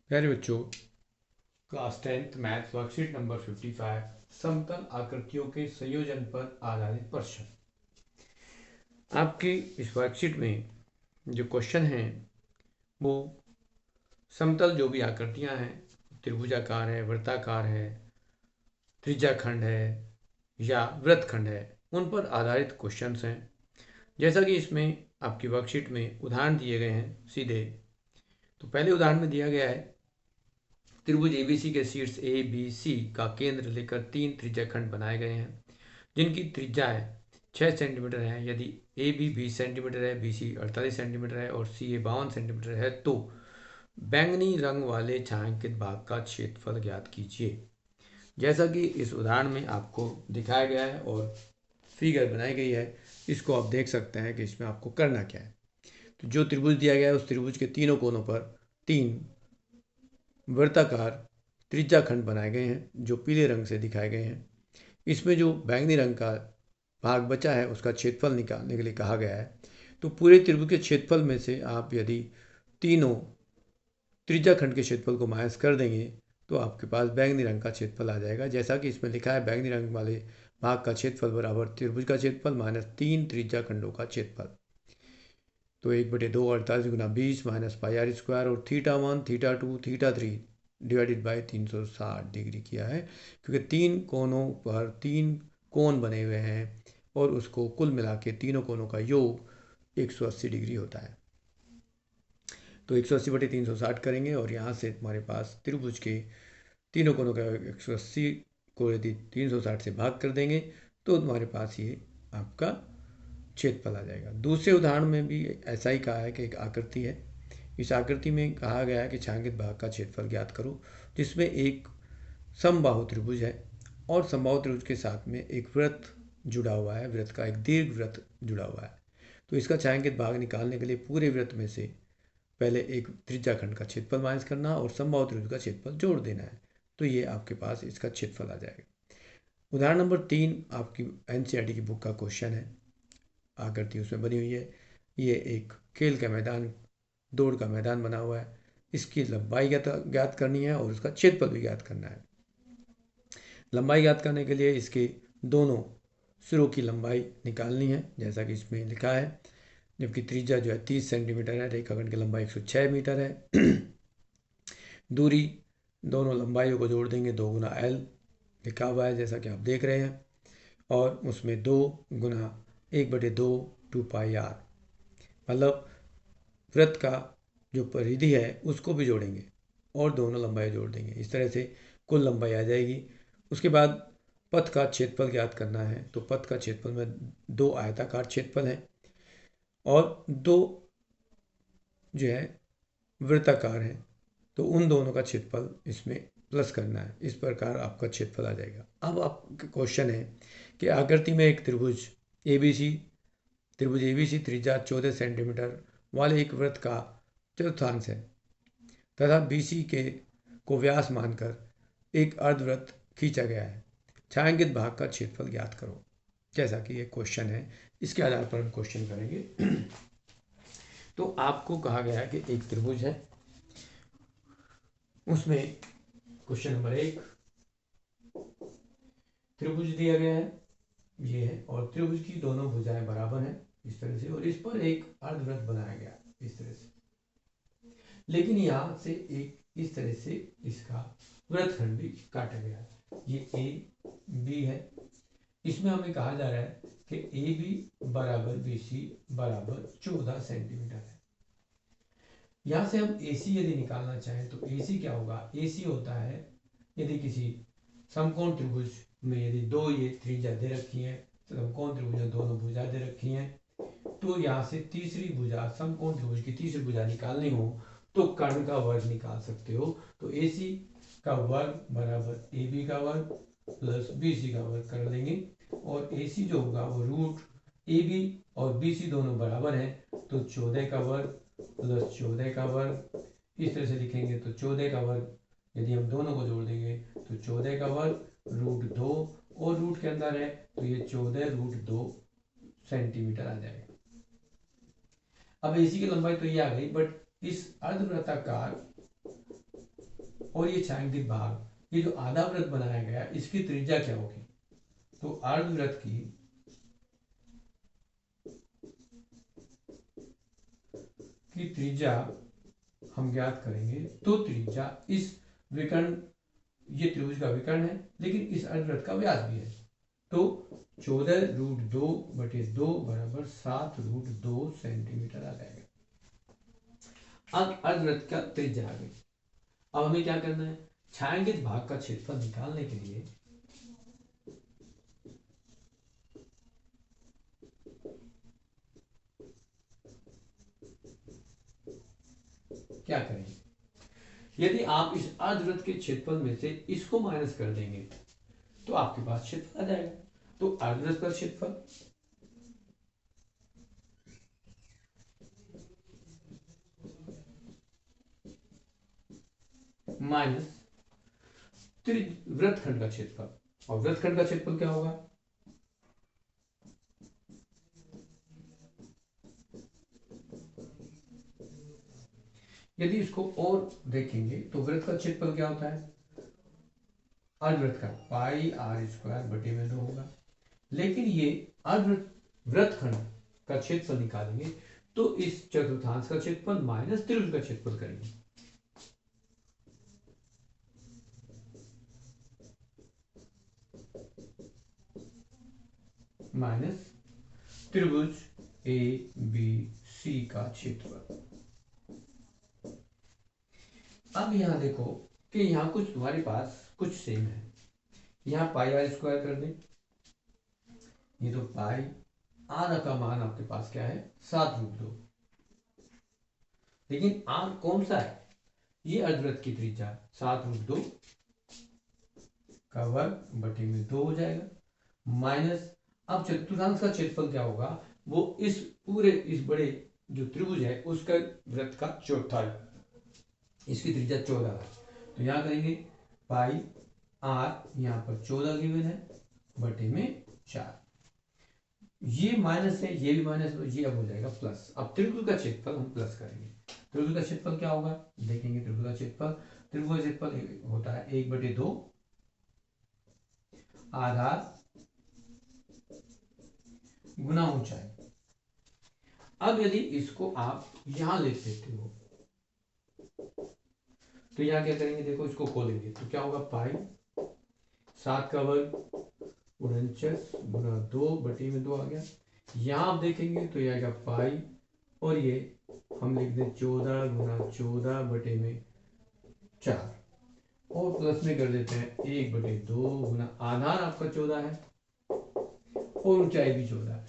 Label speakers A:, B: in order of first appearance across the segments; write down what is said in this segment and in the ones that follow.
A: प्यारे बच्चों, class 10th maths worksheet number 55 समतल आकृतियों के संयोजन पर आधारित प्रश्न। आपकी इस वर्कशीट में जो क्वेश्चन हैं वो समतल जो भी आकृतियां हैं, त्रिभुजाकार है, वृत्ताकार है, त्रिज्याखंड है या वृत्तखंड है, उन पर आधारित क्वेश्चंस हैं। जैसा कि इसमें आपकी वर्कशीट में उदाहरण दिए गए हैं सीधे, तो पहले उदाहरण में दिया गया है त्रिभुज एबीसी के शीर्ष ए बी सी का केंद्र लेकर 3 त्रिज्याखंड बनाए गए हैं जिनकी त्रिज्याएं 6 सेंटीमीटर है। यदि ए बी 20 सेंटीमीटर है, बी सी 48 सेंटीमीटर है और सी ए 52 सेंटीमीटर है तो बैंगनी रंग वाले छायांकित भाग का क्षेत्रफल ज्ञात कीजिए। जैसा कि इस उदाहरण में आपको दिखाया गया है और फिगर बनाई गई है, इसको आप देख सकते हैं कि इसमें आपको करना क्या है। तो जो त्रिभुज दिया गया है उस त्रिभुज के तीनों कोनों पर 3 वृत्ताकार त्रिज्याखंड बनाए गए हैं जो पीले रंग से दिखाए गए हैं। इसमें जो बैंगनी रंग का भाग बचा है उसका क्षेत्रफल निकालने के लिए कहा गया है। तो पूरे त्रिभुज के क्षेत्रफल में से आप यदि तीनों त्रिज्याखंड के क्षेत्रफल को माइनस कर देंगे तो आपके पास बैंगनी रंग का क्षेत्रफल आ जाएगा। जैसा कि इसमें लिखा है, बैंगनी रंग वाले भाग का क्षेत्रफल बराबर त्रिभुज का क्षेत्रफल माइनस 3 त्रिज्याखंडों का क्षेत्रफल। तो 1/2 48 गुना 20 माइनस पाई आर स्क्वायर और θ1 θ2 θ3 डिवाइडेड बाई 360 डिग्री किया है, क्योंकि 3 कोनों पर 3 कोण बने हुए हैं और उसको कुल मिला के तीनों कोनों का योग 180 डिग्री होता है। तो 180/360 करेंगे और यहाँ से हमारे पास त्रिभुज के तीनों कोनों का 180 को यदि 360 से भाग कर देंगे तो हमारे पास ये आपका क्षेत्रफल आ जाएगा। दूसरे उदाहरण में भी ऐसा ही कहा है कि एक आकृति है। इस आकृति में कहा गया है कि छायांकित भाग का क्षेत्रफल ज्ञात करो, जिसमें एक समबाहु त्रिभुज है और समबाहु त्रिभुज के साथ में एक वृत्त जुड़ा हुआ है, वृत्त का एक दीर्घ वृत्त जुड़ा हुआ है। तो इसका छायांकित भाग निकालने के लिए पूरे वृत्त में से पहले एक त्रिज्याखंड का क्षेत्रफल माइनस करना और समबाहु त्रिभुज का क्षेत्रफल जोड़ देना है, तो ये आपके पास इसका क्षेत्रफल आ जाएगा। उदाहरण नंबर 3 आपकी एनसीईआरटी की बुक का क्वेश्चन है। आकृति उसमें बनी हुई है। ये एक खेल का मैदान, दौड़ का मैदान बना हुआ है। इसकी लंबाई ज्ञात करनी है और उसका क्षेत्रफल भी ज्ञात करना है। लंबाई ज्ञात करने के लिए इसके दोनों सिरों की लंबाई निकालनी है, जैसा कि इसमें लिखा है। जबकि त्रिज्या जो है 30 सेंटीमीटर है, रेखाखंड की लंबाई 106 मीटर है। दूरी दोनों लंबाइयों को जोड़ देंगे, 2 गुना एल लिखा हुआ है जैसा कि आप देख रहे हैं, और उसमें 2 गुना 1/2 2 पाई आर, मतलब वृत्त का जो परिधि है उसको भी जोड़ेंगे और दोनों लंबाई जोड़ देंगे। इस तरह से कुल लंबाई आ जाएगी। उसके बाद पथ का क्षेत्रफल ज्ञात करना है। तो पथ का क्षेत्रफल में 2 आयताकार क्षेत्रफल हैं और 2 जो है वृत्ताकार हैं, तो उन दोनों का क्षेत्रफल इसमें प्लस करना है। इस प्रकार आपका क्षेत्रफल आ जाएगा। अब आपका क्वेश्चन है कि आकृति में एक त्रिभुज एबीसी त्रिज्या 14 सेंटीमीटर वाले एक वृत्त का चतुर्थांश है तथा बीसी के को व्यास मानकर एक अर्धवृत्त खींचा गया है। छायांकित भाग का क्षेत्रफल ज्ञात करो। जैसा कि ये क्वेश्चन है, इसके आधार पर हम क्वेश्चन करेंगे। तो आपको कहा गया है कि एक त्रिभुज है, उसमें क्वेश्चन नंबर 1 त्रिभुज दिया गया है, ये है, और त्रिभुज की दोनों भुजाएं बराबर हैं इस तरह से, और इस पर एक अर्धवृत्त बनाया गया इस तरह से। लेकिन यहाँ से एक इस तरह से इसका वृत्तखंड भी काटा गया है। ये ए बी है। इसमें हमें कहा जा रहा है कि ए बी बराबर बी सी बराबर 14 सेंटीमीटर है। यहाँ से हम ए सी यदि निकालना चाहें तो ए सी क्या होगा? ए सी होता है यदि किसी समकोण त्रिभुज में यदि दो ये त्रिज्या दे रखी है, समकोण त्रिभुज में दोनों भुजा दे रखी हैं, तो यहाँ से तीसरी भुजा, समकोण त्रिभुज की तीसरी भुजा निकालनी हो तो कर्ण का वर्ग निकाल सकते हो। तो ए सी का वर्ग बराबर ए बी का वर्ग प्लस बी सी का वर्ग कर लेंगे, और ए सी जो होगा वो रूट ए बी और बी सी दोनों बराबर हैं, तो 14 का वर्ग प्लस 14 का वर्ग इस तरह से लिखेंगे। तो 14 का वर्ग यदि हम दोनों को जोड़ देंगे तो 14 का वर्ग रूट 2, और रूट के अंदर है तो ये 14 रूट 2 सेंटीमीटर आ जाएगा। अब एसी की लंबाई तो ये आ गई, बट इस अर्धवृत्ताकार और ये छायांकित भाग, ये जो आधा वृत्त बनाया गया इसकी त्रिज्या क्या होगी? तो अर्धवृत्त की त्रिज्या हम ज्ञात करेंगे। तो त्रिज्या इस विकर्ण, ये त्रिभुज का विकर्ण है लेकिन इस अर्धवृत्त का व्यास भी है, तो 14√2/2 बराबर 7√2 सेंटीमीटर आ जाएगा। अब अर्धवृत्त का त्रिज्या आ गई। अब हमें क्या करना है? छायांकित भाग का क्षेत्रफल निकालने के लिए क्या करेंगे? यदि आप इस अर्धवृत्त के क्षेत्रफल में से इसको माइनस कर देंगे तो आपके पास क्षेत्रफल आ जाएगा। तो अर्धवृत्त का क्षेत्रफल माइनस वृत्तखंड का क्षेत्रफल, और वृत्तखंड का क्षेत्रफल क्या होगा? यदि इसको और देखेंगे तो वृत्त का क्षेत्रफल क्या होता है? अर्धवृत्त का πr² होगा। लेकिन ये अर्धवृत्त वृत्तखंड का क्षेत्रफल निकालेंगे तो इस चतुर्थांश का क्षेत्रफल माइनस त्रिभुज का क्षेत्रफल करेंगे। माइनस त्रिभुज ABC का क्षेत्रफल। अब यहां देखो कि यहां कुछ तुम्हारे पास कुछ सेम है। यहां πr² कर दें, ये तो पाई आर का मान आपके पास क्या है? 7√2। लेकिन आर कौन सा है? ये अर्धवृत्त की त्रिज्या 7√2 का वर्ग बटे में 2 हो जाएगा। माइनस, अब चतुर्थांश का क्षेत्रफल क्या होगा? वो इस पूरे इस बड़े जो त्रिभुज है उसका वृत्त का चौथाई, इसकी त्रिज्या 14 है। तो यहां करेंगे पाई आर, यहां पर 14 गिवन है, बटे में 4। ये माइनस है, ये भी माइनस, तो ये अब हो जाएगा प्लस। अब त्रिभुज का क्षेत्रफल हम प्लस करेंगे। त्रिभुज का क्षेत्रफल क्या होगा? देखेंगे त्रिभुज का क्षेत्रफल, त्रिभुज का क्षेत्रफल होता है 1/2 आधार गुना ऊंचाई। अब यदि इसको आप यहां लिख देते हो तो यहां क्या करेंगे? देखो इसको खोलेंगे तो क्या होगा? पाई 7 का वर्ग 49 गुना 2 बटे में 2 आ गया। यहां आप देखेंगे तो यह आएगा पाई, और ये हम लिख दें 14 गुना 14 बटे में 4, और प्लस में कर देते हैं 1/2 गुना आधार आपका 14 है और ऊंचाई भी 14 है।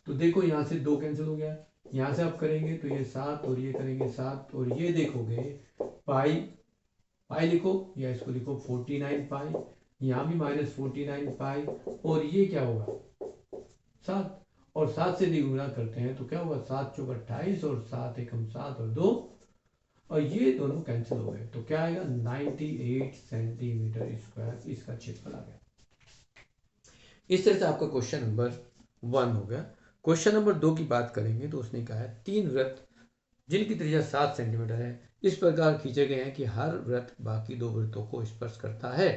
A: तो देखो यहां से 2 कैंसिल हो गया, यहां से आप करेंगे तो ये 7 और ये करेंगे 7, और ये देखोगे पाई, पाई लिखो या इसको लिखो 49 पाई, यहां भी माइनस 49 पाई, और ये क्या होगा? 7, और 7 से गुणा करते हैं तो क्या होगा? 7 चौक 28 और 7 एकम 7 और 2, और ये दोनों कैंसिल हो गए तो क्या आएगा? 98 सेंटीमीटर स्क्वायर इसका क्षेत्रफल आ गया। इस तरह से आपका क्वेश्चन नंबर 1 हो गया। क्वेश्चन नंबर 2 की बात करेंगे तो उसने कहा है 3 वृत्त जिनकी त्रिज्या 7 सेंटीमीटर है इस प्रकार खींचे गए हैं कि हर वृत्त बाकी 2 वृत्तों को स्पर्श करता है।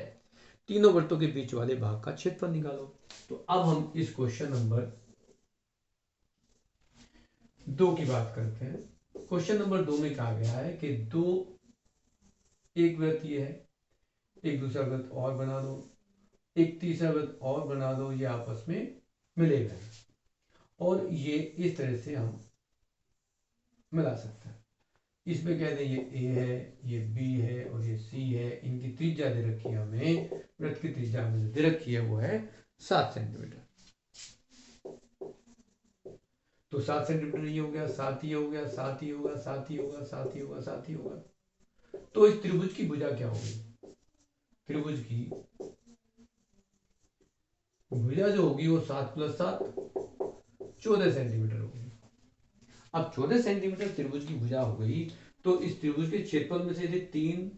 A: तीनों वृत्तों के बीच वाले भाग का क्षेत्रफल निकालो। तो अब हम इस क्वेश्चन नंबर 2 की बात करते हैं। क्वेश्चन नंबर 2 में कहा गया है कि एक वृत्त ये है, एक दूसरा वृत्त और बना दो, एक तीसरा वृत्त और बना दो, ये आपस में मिलेगा, और ये इस तरह से हम मिला सकते हैं। इसमें कह दें ये ए है, ये बी है और ये सी है, इनकी त्रिज्या दे रखी है हमें, वृत्त की त्रिज्या हमें जो दे रखी है वो है 7 सेंटीमीटर। तो 7 सेंटीमीटर ये हो गया, 7 ही हो गया, 7 ही होगा, 7 ही होगा, 7 ही होगा, 7 ही होगा। तो इस त्रिभुज की भुजा क्या होगी? त्रिभुज की भुजा जो होगी वो 7 + 7 14 सेंटीमीटर होगी। अब 14 सेंटीमीटर त्रिभुज की भुजा हो गई, तो इस त्रिभुज के क्षेत्रफल में से यदि 3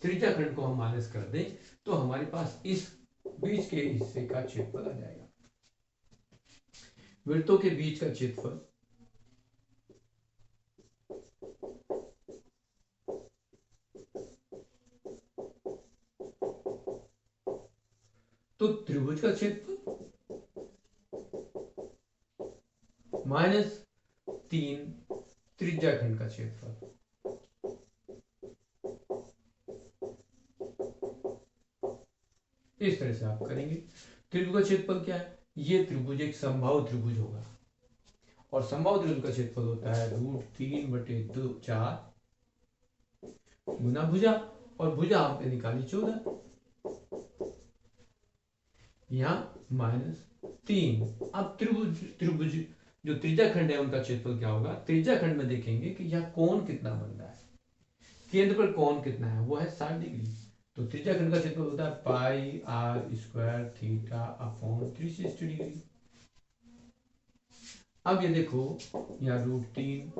A: त्रिज्या खंड को हम माइनस कर दें तो हमारे पास इस बीच के हिस्से का क्षेत्रफल आ जाएगा। वृत्तों के बीच का क्षेत्रफल तो त्रिभुज का क्षेत्रफल माइनस 3 त्रिज्याखंड का क्षेत्रफल। इस तरह से आप करेंगे। त्रिभुज का क्षेत्रफल क्या है? ये त्रिभुज एक समबाहु त्रिभुज होगा और समबाहु त्रिभुज का क्षेत्रफल होता है √3/2 गुना भुजा, और भुजा आपने निकाली 14, यहाँ -3। अब त्रिभुज त्रिभुज जो त्रिज्याखंड है उनका क्षेत्रफल क्या होगा? त्रिज्याखंड में देखेंगे कि यहाँ कोण कितना बन रहा है, केंद्र पर कोण कितना है, वो है 60 डिग्री। तो त्रिज्याखंड का क्षेत्रफल होता है πr² θ/360 डिग्री। अब ये देखो यहाँ √3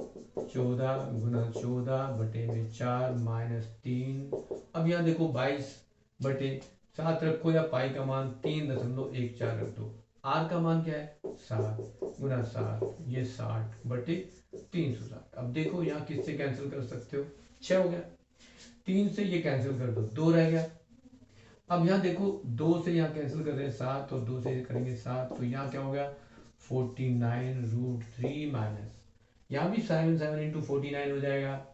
A: 14 गुना 14/4 -3। अब यहाँ देखो 22/7 रखो या पाई का मान 3.14 रख दो। आर का मान क्या है? 7 गुना 7, ये 60/360। अब देखो यहाँ किससे कैंसिल कर सकते हो? 6 हो गया। 3 से ये कैंसिल कर दो, 2 रह गया। अब यहाँ देखो 2 से यहाँ कैंसिल कर रहे हैं 7 और 2 से करेंगे 7, तो यहाँ क्या हो गया? 49√3 माइनस, यहाँ भी 7 into 49 हो जाएगा,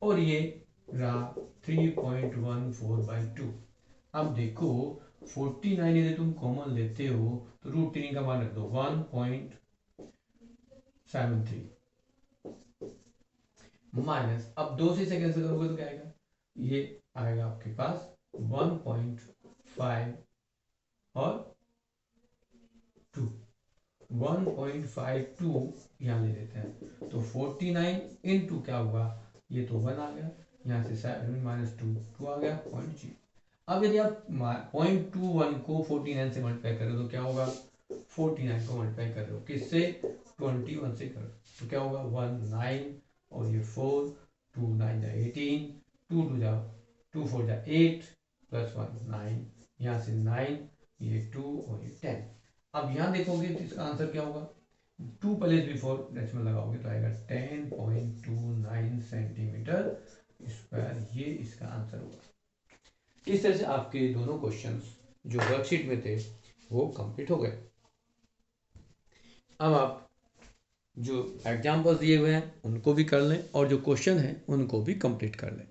A: और ये रहा 3.14/2। अब देखो 49 यदि तुम कॉमन लेते हो तो √3 का मान रख दो 1.73 माइनस, अब 2 से इसे कैंसिल करोगे तो क्या आएगा? ये आएगा आपके पास 1.5 और 2, 1.52 यहाँ ले लेते हैं। तो 49 इंटू क्या हुआ? ये तो 1 आ गया, यहाँ से 7 - 2 आ गया 0.0। अब यदि आप 0.21 को 49 से मल्टीप्लाई कर रहे हो तो क्या होगा? 49 को मल्टीप्लाई कर रहे हो किससे? 21 से कर रहे हो, तो क्या होगा? 19 और ये 4, 2 9 जा 18, 2 2 जा 2 4 जा 8 + 1 9, यहाँ से 9, ये 2 और ये 10। अब यहाँ देखोगे तो इसका आंसर क्या होगा? 2 प्लेस बिफोर डेसिमल लगाओगे तो आएगा 10.29 सेंटीमीटर स्क्वायर। ये इसका आंसर होगा। इस तरह से आपके दोनों क्वेश्चंस जो वर्कशीट में थे वो कंप्लीट हो गए। अब आप जो एग्जाम्पल्स दिए हुए हैं उनको भी कर लें और जो क्वेश्चन हैं उनको भी कंप्लीट कर लें।